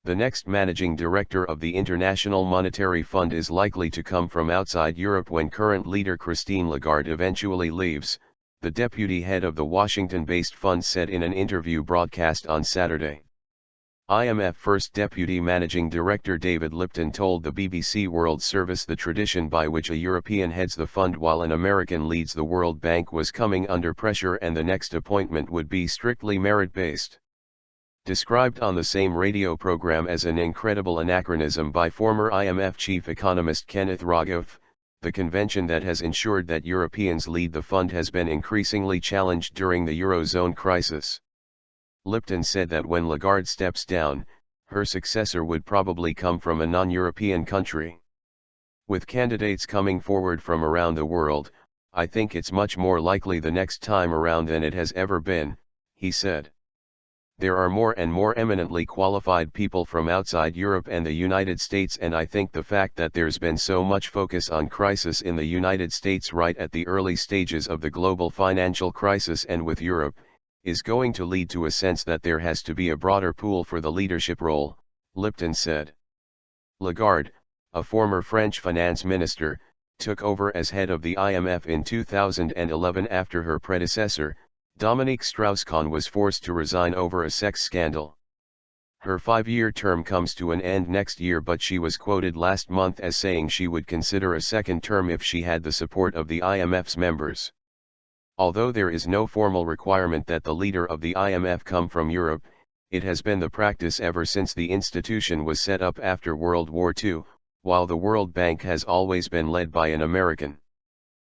The next managing director of the International Monetary Fund is likely to come from outside Europe when current leader Christine Lagarde eventually leaves, the deputy head of the Washington-based fund said in an interview broadcast on Saturday. IMF First Deputy Managing Director David Lipton told the BBC World Service the tradition by which a European heads the fund while an American leads the World Bank was coming under pressure and the next appointment would be strictly merit-based. Described on the same radio program as an incredible anachronism by former IMF chief economist Kenneth Rogoff, the convention that has ensured that Europeans lead the fund has been increasingly challenged during the Eurozone crisis. Lipton said that when Lagarde steps down, her successor would probably come from a non-European country. With candidates coming forward from around the world, I think it's much more likely the next time around than it has ever been, he said. There are more and more eminently qualified people from outside Europe and the United States, and I think the fact that there's been so much focus on crisis in the United States right at the early stages of the global financial crisis and with Europe, is going to lead to a sense that there has to be a broader pool for the leadership role, Lipton said. Lagarde, a former French finance minister, took over as head of the IMF in 2011 after her predecessor, Dominique Strauss-Kahn, was forced to resign over a sex scandal. Her 5-year term comes to an end next year, but she was quoted last month as saying she would consider a second term if she had the support of the IMF's members. Although there is no formal requirement that the leader of the IMF come from Europe, it has been the practice ever since the institution was set up after World War II, while the World Bank has always been led by an American.